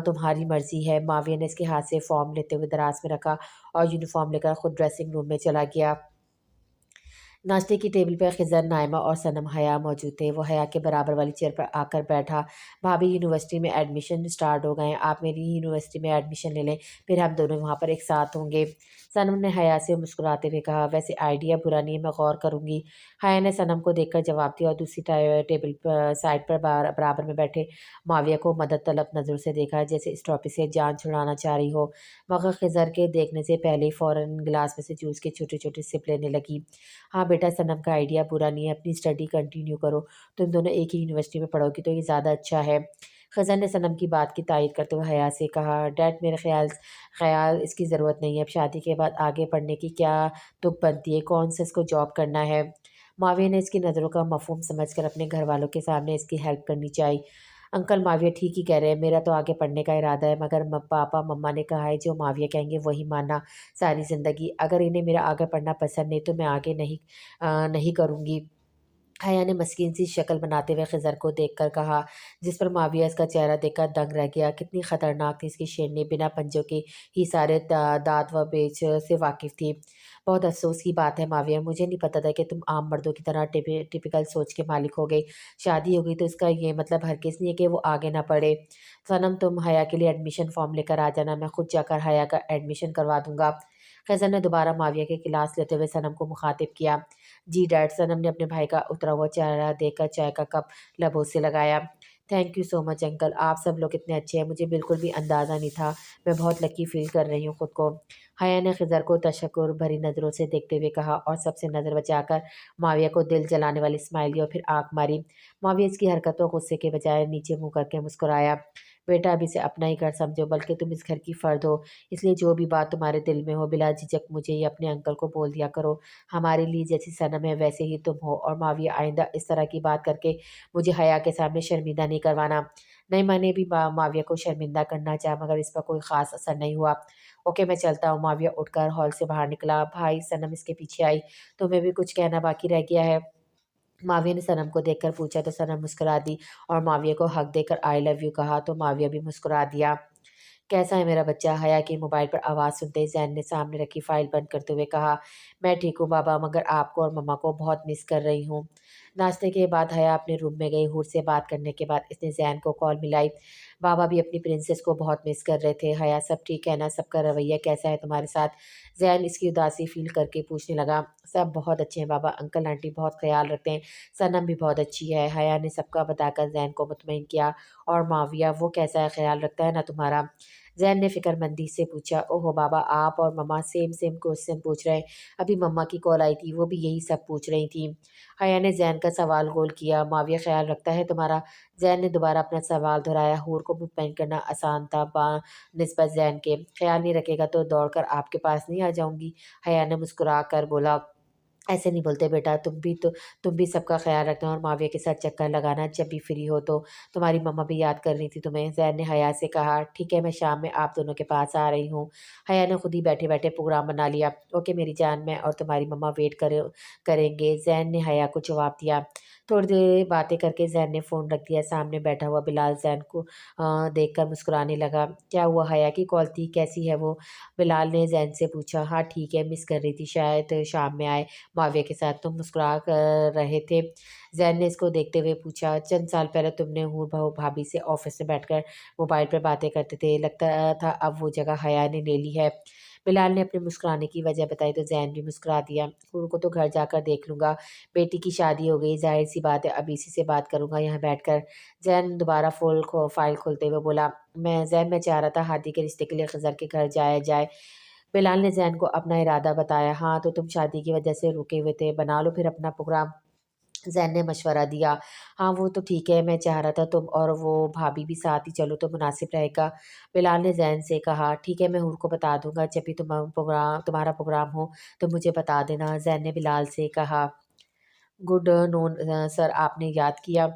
तुम्हारी मर्जी है। माविया ने इसके हाथ से फॉर्म लेते हुए दराज में रखा और यूनिफॉर्म लेकर खुद ड्रेसिंग रूम में चला गया। नाश्ते की टेबल पर खिज़र, नाइमा और सनम हया मौजूद थे। वो हया के बराबर वाली चेयर पर आकर बैठा। भाभी, यूनिवर्सिटी में एडमिशन स्टार्ट हो गए हैं, आप मेरी यूनिवर्सिटी में एडमिशन ले लें, फिर हम दोनों वहाँ पर एक साथ होंगे। सनम ने हया से मुस्कुराते हुए कहा, वैसे आइडिया बुरा नहीं है, मैं गौर करूँगी। हया ने सनम को देखकर जवाब दिया और दूसरी टेबल पर साइड पर बराबर में बैठे माविया को मदद तलब नज़र से देखा, जैसे इस टॉपिक से जान छुड़ाना चाह रही हो। मगर खिज़र के देखने से पहले ही फ़ौरन गिलास में से जूस के छोटे छोटे सिप लेने लगी। हाँ बेटा, सनम का आइडिया बुरा नहीं है, अपनी स्टडी कंटिन्यू करो, तुम दोनों एक ही यूनिवर्सिटी में पढ़ोगी तो ये ज़्यादा अच्छा है। खज़न ने सनम की बात की तायद करते हुए हया से कहा, डैड मेरे ख्याल ख्याल इसकी ज़रूरत नहीं है, अब शादी के बाद आगे पढ़ने की क्या तुक बनती है, कौन सा इसको जॉब करना है। माविया ने इसकी नज़रों का मफहूम समझकर अपने घर वालों के सामने इसकी हेल्प करनी चाहिए। अंकल, माविया ठीक ही कह रहे हैं, मेरा तो आगे पढ़ने का इरादा है, मगर पापा मम्मा ने कहा है जो माविया कहेंगे वही मानना सारी ज़िंदगी। अगर इन्हें मेरा आगे पढ़ना पसंद नहीं तो मैं आगे नहीं करूँगी। हया ने मस्कीन सी शक्ल बनाते हुए खिज़र को देखकर कहा, जिस पर माविया इसका चेहरा देखकर दंग रह गया। कितनी खतरनाक थी इसकी शेरनी, बिना पंजों के ही सारे दाँत व पेच से वाकिफ़ थी। बहुत अफ़सोस की बात है माविया, मुझे नहीं पता था कि तुम आम मर्दों की तरह टिपिकल सोच के मालिक हो गई। शादी हो गई तो इसका ये मतलब हरगिज़ नहीं है कि वो आगे ना पढ़े। सनम, तुम हया के लिए एडमिशन फ़ॉर्म लेकर आ जाना, मैं खुद जाकर हया का एडमिशन करवा दूँगा। खज़र ने दोबारा माविया के गिलास लेते हुए सनम को मुखातिब किया। जी डैड, सनम ने अपने भाई का उतरा हुआ चेहरा देखकर चाय का कप लबों से लगाया। Thank you so much uncle, आप सब लोग इतने अच्छे हैं, मुझे बिल्कुल भी अंदाज़ा नहीं था। मैं बहुत लकी फ़ील कर रही हूँ खुद को। हया ने खिज़र को तशक्कुर भरी नज़रों से देखते हुए कहा और सबसे नज़र बचाकर माविया को दिल जलाने वाली स्माइल दी और फिर आँख मारी। माविया इसकी हरकतों गुस्से के बजाय नीचे मुँह करके मुस्कुराया। बेटा, अब इसे अपना ही घर समझो, बल्कि तुम इस घर की फ़र्द हो, इसलिए जो भी बात तुम्हारे दिल में हो बिला झिझक मुझे या अपने अंकल को बोल दिया करो। हमारे लिए जैसी सनम है वैसे ही तुम हो, और माविया, आइंदा इस तरह की बात करके मुझे हया के सामने शर्मिंदा नहीं करवाना। नहीं, मैंने भी माविया को शर्मिंदा करना चाहा, मगर इस पर कोई ख़ास असर नहीं हुआ। ओके, मैं चलता हूँ। माविया उठकर हॉल से बाहर निकला। भाई, सनम इसके पीछे आई। तुम्हें भी कुछ कहना बाकी रह गया है? माविया ने सनम को देखकर पूछा तो सनम मुस्कुरा दी और माविया को हक देकर आई लव यू कहा तो माविया भी मुस्कुरा दिया। कैसा है मेरा बच्चा? हया की मोबाइल पर आवाज़ सुनते ही जैन ने सामने रखी फाइल बंद करते हुए कहा, मैं ठीक हूँ बाबा, मगर आपको और मम्मा को बहुत मिस कर रही हूँ। नाश्ते के बाद हया अपने रूम में गई। हूर से बात करने के बाद इसने ज़ैन को कॉल मिलाई। बाबा भी अपनी प्रिंसेस को बहुत मिस कर रहे थे। हया सब ठीक है ना? सबका रवैया कैसा है तुम्हारे साथ? ज़ैन इसकी उदासी फ़ील करके पूछने लगा। सब बहुत अच्छे हैं बाबा, अंकल आंटी बहुत ख़्याल रखते हैं, सनम भी बहुत अच्छी है। हया ने सबका बताकर ज़ैन को मुतमईन किया। और माविया वो कैसा है, ख़्याल रखता है ना तुम्हारा? ज़ैन ने फ़िक्रमंदी से पूछा। ओहो बाबा, आप और मम्मा सेम सेम क्वेश्चन पूछ रहे हैं। अभी मम्मा की कॉल आई थी, वो भी यही सब पूछ रही थी। हया ने ज़ैन का सवाल गोल किया। माविया ख़्याल रखता है तुम्हारा? ज़ैन ने दोबारा अपना सवाल दोहराया। हूर को मुतमईन करना आसान था निस्बत ज़ैन के। ख़्याल नहीं रखेगा तो दौड़ कर आपके पास नहीं आ जाऊँगी? हया ने मुस्कुरा कर बोला। ऐसे नहीं बोलते बेटा, तुम भी सबका ख़्याल रखना और माविया के साथ चक्कर लगाना जब भी फ्री हो तो। तुम्हारी मम्मा भी याद कर रही थी तुम्हें। ज़ैन ने हया से कहा। ठीक है, मैं शाम में आप दोनों के पास आ रही हूँ। हया ने खुद ही बैठे बैठे प्रोग्राम बना लिया। ओके मेरी जान, मैं और तुम्हारी मम्मा वेट करेंगे। ज़ैन ने हया को जवाब दिया। थोड़ी देर बातें करके ज़ैन ने फ़ोन रख दिया। सामने बैठा हुआ बिलाल ज़ैन को देखकर मुस्कुराने लगा। क्या हुआ, हया की कॉल थी, कैसी है वो? बिलाल ने ज़ैन से पूछा। हाँ ठीक है, मिस कर रही थी, शायद शाम में आए माविया के साथ। तुम मुस्कुरा कर रहे थे। ज़ैन ने इसको देखते हुए पूछा। चंद साल पहले तुमने हूर बहू भाभी से ऑफिस में बैठकर मोबाइल पर बातें करते थे, लगता था अब वो जगह हया ने ले ली है। बिलाल ने अपने मुस्कुराने की वजह बताई तो ज़ैन भी मुस्कुरा दिया। हूर को तो घर जाकर देख लूँगा, बेटी की शादी हो गई, ज़ाहिर सी बात है अब इसी से बात करूँगा यहाँ बैठकर। ज़ैन दोबारा फाइल खोलते हुए बोला। मैं चाह रहा था हादी के रिश्ते के लिए खज़र के घर जाया जाए। बिलाल ने ज़ैन को अपना इरादा बताया। हाँ तो तुम शादी की वजह से रुके हुए थे, बना लो फिर अपना प्रोग्राम। ज़ैन ने मशवरा दिया। हाँ वो तो ठीक है, मैं चाह रहा था तुम और वो भाभी भी साथ ही चलो तो मुनासिब रहेगा। बिलाल ने ज़ैन से कहा। ठीक है, मैं हूर को बता दूंगा, जब भी तुम्हारा प्रोग्राम हो तो मुझे बता देना। ज़ैन ने बिलाल से कहा। गुड नून सर, आपने याद किया।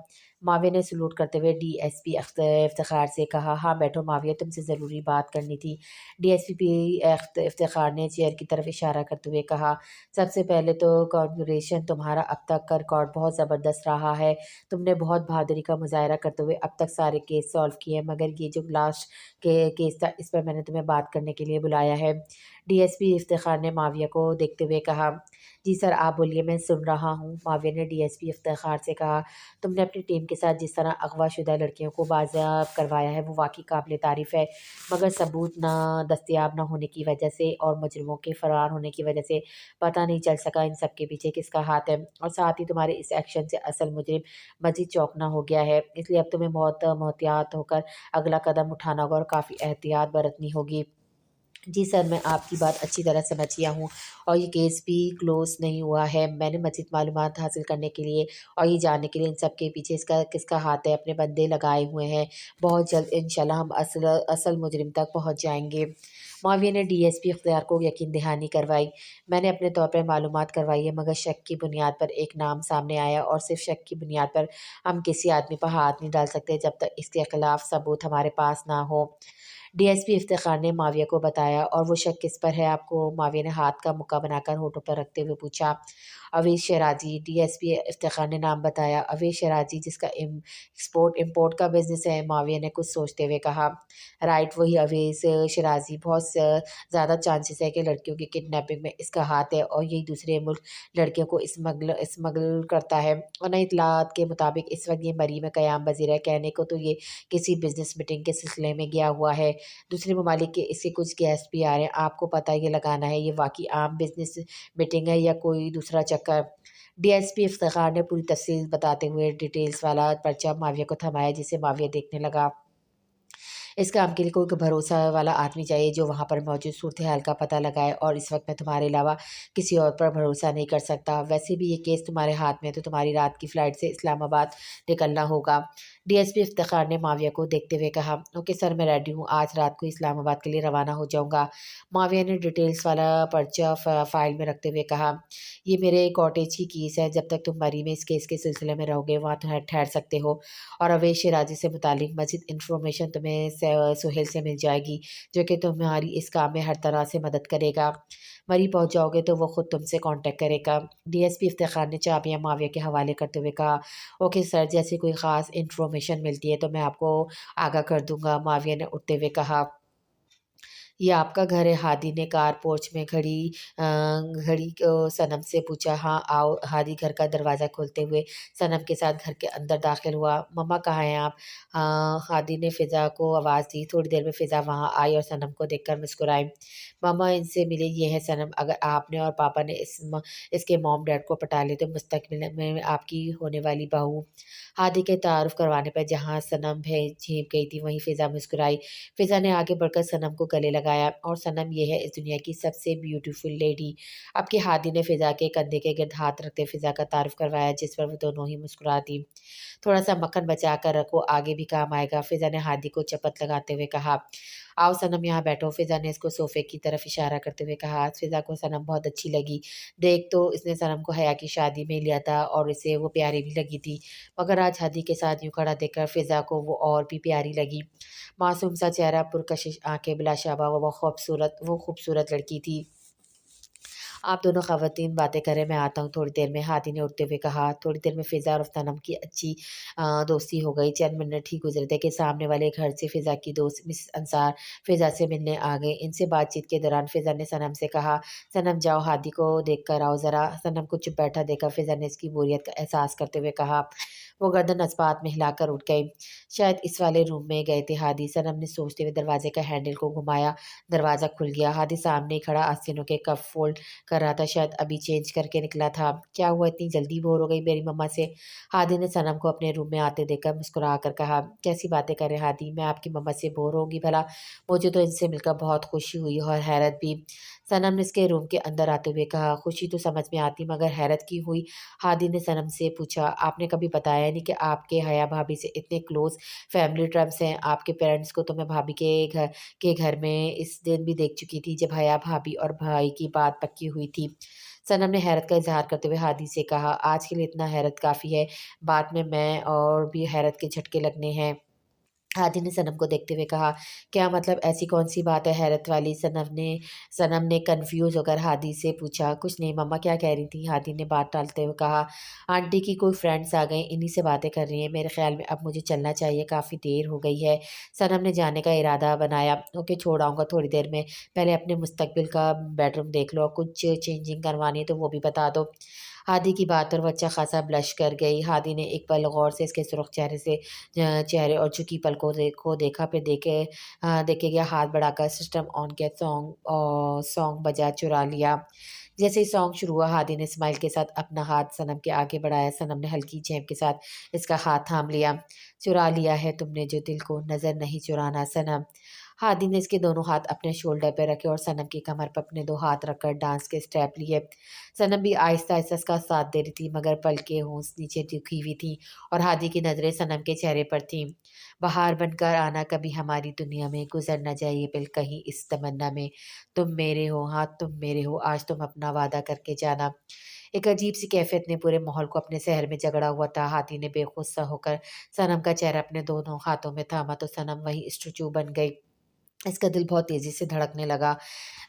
माविया ने सलूट करते हुए डीएसपी इफ्तिखार से कहा। हाँ बैठो माविया, तुमसे ज़रूरी बात करनी थी। डीएसपी इफ्तिखार ने चेयर की तरफ इशारा करते हुए कहा। सबसे पहले तो कॉन्ग्रेचुलेशन, तुम्हारा अब तक का रिकॉर्ड बहुत ज़बरदस्त रहा है। तुमने बहुत बहादुरी का मुजाहरा करते हुए अब तक सारे केस सॉल्व किए, मगर ये जो लास्ट केस था इस पर मैंने तुम्हें बात करने के लिए बुलाया है। डीएसपी इफ्तिखार ने माविया को देखते हुए कहा। जी सर आप बोलिए, मैं सुन रहा हूँ। माविया ने डीएसपी इफ्तिखार से कहा। तुमने अपनी टीम के साथ जिस तरह अगवाशुदा लड़कियों को बाजियाब करवाया है वो वाकई काबिल तारीफ़ है, मगर सबूत दस्तयाब ना होने की वजह से और मुजरिमों के फ़रार होने की वजह से पता नहीं चल सका इन सब के पीछे किसका हाथ है। और साथ ही तुम्हारे इस एक्शन से असल मुजरिम मज़ीद चौंकना हो गया है, इसलिए अब तुम्हें बहुत मोहतियात होकर अगला कदम उठाना होगा और काफ़ी एहतियात बरतनी होगी। जी सर, मैं आपकी बात अच्छी तरह समझ गया हूँ और ये केस भी क्लोज़ नहीं हुआ है। मैंने मज़ीद मालूमात हासिल करने के लिए और ये जानने के लिए इन सब के पीछे इसका किसका हाथ है, अपने बंदे लगाए हुए हैं। बहुत जल्द इंशाल्लाह हम असल असल मुजरिम तक पहुँच जाएँगे। माविया ने डीएसपी इख्तियार को यकीन दहानी करवाई। मैंने अपने तौर पर मालूमात करवाई है, मगर शक की बुनियाद पर एक नाम सामने आया और सिर्फ़ शक की बुनियाद पर हम किसी आदमी पर हाथ नहीं डाल सकते जब तक इसके खिलाफ सबूत हमारे पास ना हो। डीएसपी इफ्तिखार ने माविया को बताया। और वो शक किस पर है आपको? माविया ने हाथ का मुक्का बनाकर होठों पर रखते हुए पूछा। अवेश शराजी। डीएसपी इफ्तिखार ने नाम बताया। अवेश शराजी, जिसका एक्सपोर्ट इम्पोर्ट का बिजनेस है। माविया ने कुछ सोचते हुए कहा। राइट, वही अवेश शराजी। बहुत ज़्यादा चांसेस है कि लड़कियों की किडनैपिंग में इसका हाथ है और यही दूसरे मुल्क लड़कियों को स्मगल करता है। और नई इतलात के मुताबिक इस वक्त ये मरी में क़याम पज़ीर है। कहने को तो ये किसी बिजनेस मीटिंग के सिलसिले में गया हुआ है। दूसरे ममालिक के इसके कुछ गेस्ट भी आ रहे हैं। आपको पता है ये लगाना है ये वाक़ई आम बिज़नेस मीटिंग है या कोई दूसरा चक्कर? डीएसपी इफ्तिखार ने पूरी तफ़सील बताते हुए डिटेल्स वाला पर्चा माविया को थमाया, जिसे माविया देखने लगा। इस काम के लिए कोई भरोसा वाला आदमी चाहिए जो वहाँ पर मौजूद सूरत हाल का पता लगाए, और इस वक्त मैं तुम्हारे अलावा किसी और पर भरोसा नहीं कर सकता। वैसे भी ये केस तुम्हारे हाथ में है तो तुम्हारी रात की फ़्लाइट से इस्लामाबाद निकलना होगा। डीएसपी इफ्तिखार ने माविया को देखते हुए कहा। ओके सर, मैं रेडी हूँ, आज रात को इस्लामाबाद के लिए रवाना हो जाऊँगा। माविया ने डिटेल्स वाला पर्चा फाइल में रखते हुए कहा। ये मेरे कॉटेज की कीस है, जब तक तुम मरी में इस केस के सिलसिले में रहोगे वहाँ ठहर सकते हो। और अवेश शिराजी से मुतालिक मज़ीद इन्फॉर्मेशन तुम्हें सुहेल से मिल जाएगी, जो कि तुम्हारी इस काम में हर तरह से मदद करेगा। मरी पहुंच जाओगे तो वो खुद तुमसे कांटेक्ट करेगा। डीएसपी इफ्तिखार ने चाबियां माविया के हवाले करते हुए कहा। ओके सर, जैसे कोई ख़ास इन्फॉर्मेशन मिलती है तो मैं आपको आगाह कर दूंगा। माविया ने उठते हुए कहा। ये आपका घर है? हादी ने कार पोर्च में खड़ी सनम से पूछा। हाँ आओ। हादी घर का दरवाज़ा खोलते हुए सनम के साथ घर के अंदर दाखिल हुआ। मम्मा कहाँ हैं आप? हादी ने फ़िज़ा को आवाज़ दी। थोड़ी देर में फ़िज़ा वहाँ आई और सनम को देखकर मुस्कुराई। मम्मा इनसे मिले, ये है सनम। अगर आपने और पापा ने इसके मॉम डैड को पटा लिया तो मुस्तकबिल में आपकी होने वाली बहू। हादी के तारुफ करवाने पर जहाँ सनम भय झेप गई थी वहीं फ़िज़ा मुस्कुराई। फ़िज़ा ने आगे बढ़कर सनम को गले लगाया। और सनम, ये है इस दुनिया की सबसे ब्यूटीफुल लेडी। आपकी हादी ने फ़िज़ा के कंधे के गिर्द हाथ रखते फ़िज़ा का तारुफ करवाया, जिस पर वो दोनों ही मुस्कुरा दी। थोड़ा सा मक्खन बचा कर रखो, आगे भी काम आएगा। फ़िज़ा ने हादी को चपत लगाते हुए कहा। आओ सनम यहाँ बैठो। फ़िज़ा ने इसको सोफ़े की तरफ इशारा करते हुए कहा। फ़िज़ा को सनम बहुत अच्छी लगी। देख तो इसने सनम को हया की शादी में लिया था और इसे वो प्यारी भी लगी थी, मगर आज हादी के साथ यूँ खड़ा देखकर फ़िज़ा को वो और भी प्यारी लगी। मासूम सा चेहरा, पुरकशिश आँखें, बिलाशबा वो खूबसूरत लड़की थी। आप दोनों ख़वातीन बातें करें, मैं आता हूँ थोड़ी देर में। हादी ने उठते हुए कहा। थोड़ी देर में फ़िज़ा और सनम की अच्छी दोस्ती हो गई। चंद मिनट ही गुज़रे थे कि सामने वाले घर से फ़िज़ा की दोस्त मिस अंसार फ़िज़ा से मिलने आ गईं। इनसे बातचीत के दौरान फ़िज़ा ने सनम से कहा, सनम जाओ हादी को देख कर आओ ज़रा। सनम को चुप बैठा देखकर फ़िज़ा ने इसकी बोरियत का एहसास करते हुए कहा। वो गर्दन इस्पात में हिलाकर उठ गई। शायद इस वाले रूम में गए थे हादी। सनम ने सोचते हुए दरवाज़े का हैंडल को घुमाया। दरवाज़ा खुल गया। हादी सामने ही खड़ा आस्तीनों के कप फ़ोल्ड कर रहा था, शायद अभी चेंज करके निकला था। क्या हुआ, इतनी जल्दी बोर हो गई मेरी मम्मा से? हादी ने सनम को अपने रूम में आते देखकर मुस्कुरा कर कहा। कैसी बातें कर रहे हादी, मैं आपकी मम्मा से बोर होंगी भला? मुझे तो इनसे मिलकर बहुत खुशी हुई और हैरत भी। सनम ने इसके रूम के अंदर आते हुए कहा। खुशी तो समझ में आती, मगर हैरत की हुई? हादी ने सनम से पूछा। आपने कभी बताया नहीं कि आपके हया भाभी से इतने क्लोज फैमिली टर्म्स हैं। आपके पेरेंट्स को तो मैं भाभी के घर में इस दिन भी देख चुकी थी जब हया भाभी और भाई की बात पक्की हुई थी। सनम ने हैरत का इज़हार करते हुए हादी से कहा, आज के लिए इतना हैरत काफ़ी है, बाद में मैं और भी हैरत के झटके लगने हैं। हादी ने सनम को देखते हुए कहा, क्या मतलब, ऐसी कौन-सी बात है हैरत वाली? सनम ने कन्फ्यूज़ होकर हादी से पूछा। कुछ नहीं मम्मा, क्या कह रही थी? हादी ने बात टालते हुए कहा, आंटी की कोई फ्रेंड्स आ गए, इन्हीं से बातें कर रही हैं। मेरे ख़्याल में अब मुझे चलना चाहिए, काफ़ी देर हो गई है। सनम ने जाने का इरादा बनाया। ओके, छोड़ आऊँगा थोड़ी देर में। पहले अपने मुस्तकबिल का बेडरूम देख लो, कुछ चेंजिंग करवानी है तो वो भी बता दो। हादी की बात पर वो अच्छा खासा ब्लश कर गई। हादी ने एक पल गौर से इसके सुर्ख़ चेहरे और झुकी पलकों को देखा, फिर देखे गया हाथ बढ़ाकर सिस्टम ऑन किया, सॉन्ग बजा, चुरा लिया। जैसे ही सॉन्ग शुरू हुआ, हादी ने स्माइल के साथ अपना हाथ सनम के आगे बढ़ाया। सनम ने हल्की झेप के साथ इसका हाथ थाम लिया। चुरा लिया है तुमने जो दिल को, नज़र नहीं चुराना सनम। हादी ने इसके दोनों हाथ अपने शोल्डर पे रखे और सनम की कमर पर अपने 2 हाथ रखकर डांस के स्टेप लिए। सनम भी आहिस्ता-आहिस्ता इसका साथ दे रही थी, मगर पलकें होंठ नीचे झुकी हुई थीं और हादी की नज़रें सनम के चेहरे पर थीं। बहार बनकर आना कभी हमारी दुनिया में, गुज़र ना जाए ये पल कहीं इस तमन्ना में। तुम मेरे हो, हाँ तुम मेरे हो, आज तुम अपना वादा करके जाना। एक अजीब-सी कैफ़ियत ने पूरे माहौल को अपने सहर में जकड़ा हुआ था। हादी ने बेखुद सा होकर सनम का चेहरा अपने दोनों हाथों में थामा तो सनम वहीं स्टैच्यू बन गई। इसका दिल बहुत तेज़ी से धड़कने लगा।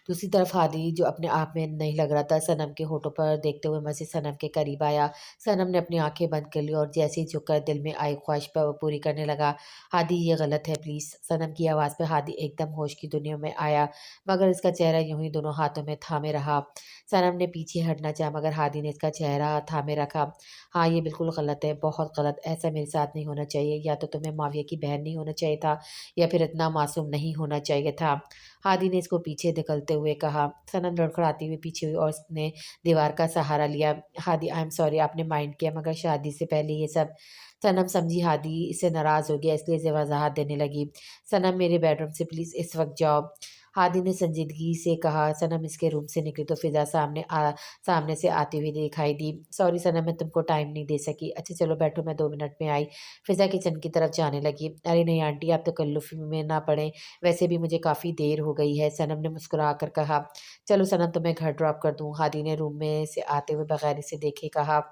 दूसरी तरफ हादी, जो अपने आप में नहीं लग रहा था, सनम के होठों पर देखते हुए मज़ीद सनम के करीब आया। सनम ने अपनी आँखें बंद कर ली और जैसे ही झुककर दिल में आई ख्वाहिश पूरी करने लगा। हादी, ये गलत है प्लीज़। सनम की आवाज़ पे हादी एकदम होश की दुनिया में आया, मगर इसका चेहरा यूँ ही दोनों हाथों में थामे रहा। सनम ने पीछे हटना चाहा, मगर हादी ने इसका चेहरा थामे रखा। हाँ, ये बिल्कुल गलत है, बहुत गलत। ऐसा मेरे साथ नहीं होना चाहिए। या तो तुम्हें माविया की बहन नहीं होना चाहिए था, या फिर इतना मासूम नहीं होना चाहिए था। हादी ने इसको पीछे धकेलते हुए कहा। सनम लड़खड़ाती हुई पीछे हुई और उसने दीवार का सहारा लिया। हादी, आई एम सॉरी, आपने माइंड किया, मगर शादी से पहले ये सब। सनम समझी हादी इससे नाराज़ हो गया, इसलिए इसे वज़ाहत देने लगी। सनम, मेरे बेडरूम से प्लीज़ इस वक़्त जाओ। हादी ने संजीदगी से कहा। सनम इसके रूम से निकली तो फ़िज़ा सामने से आती हुई दिखाई दी। सॉरी सनम, मैं तुमको टाइम नहीं दे सकी। अच्छा चलो बैठो, मैं 2 मिनट में आई। फ़िज़ा किचन की तरफ जाने लगी। अरे नहीं आंटी, आप तकल्लुफ़ में ना पड़ें, वैसे भी मुझे काफ़ी देर हो गई है। सनम ने मुस्कुरा कर कहा। चलो सनम, तुम्हें घर ड्रॉप कर दूँ? हादी ने रूम में से आते हुए बगैर इसे देखे कहा।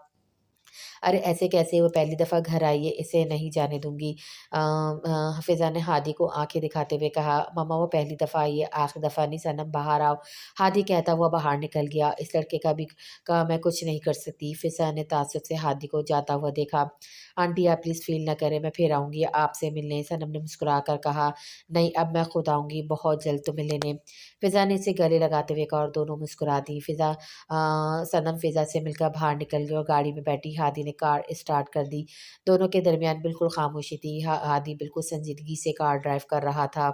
ارے ایسے کیسے، وہ پہلی دفعہ گھر آئی ہے، اسے نہیں جانے دوں گی۔ فضا نے ہادی کو آنکھیں دکھاتے ہوئے کہا، مما وہ پہلی دفعہ آئی ہے، آخری دفعہ نہیں صنم، باہر آؤ۔ ہادی کہتا ہوا باہر نکل گیا۔ اس لڑکے کا بھی کہا میں کچھ نہیں کر سکتی۔ فضا نے تعصب سے ہادی کو جاتا ہوا دیکھا۔ آنٹی آپ پلیز فیل نہ کریں، میں پھر آؤں گی آپ سے ملنے، صنم نے مسکرا کر کہا۔ نہیں اب میں خود آؤں گی بہت جلد تمہیں لینے، فضا نے اسے گلے لگاتے ہوئے کہا اور دونوں مسکرا دی۔ صنم فضا سے مل کر باہر نکل گئی اور گاڑی میں بیٹھی۔ ہادی نے کار اسٹارٹ کر دی۔ دونوں کے درمیان بالکل خاموشی تھی۔ ہادی بالکل سنجیدگی سے کار ڈرائیو کر رہا تھا۔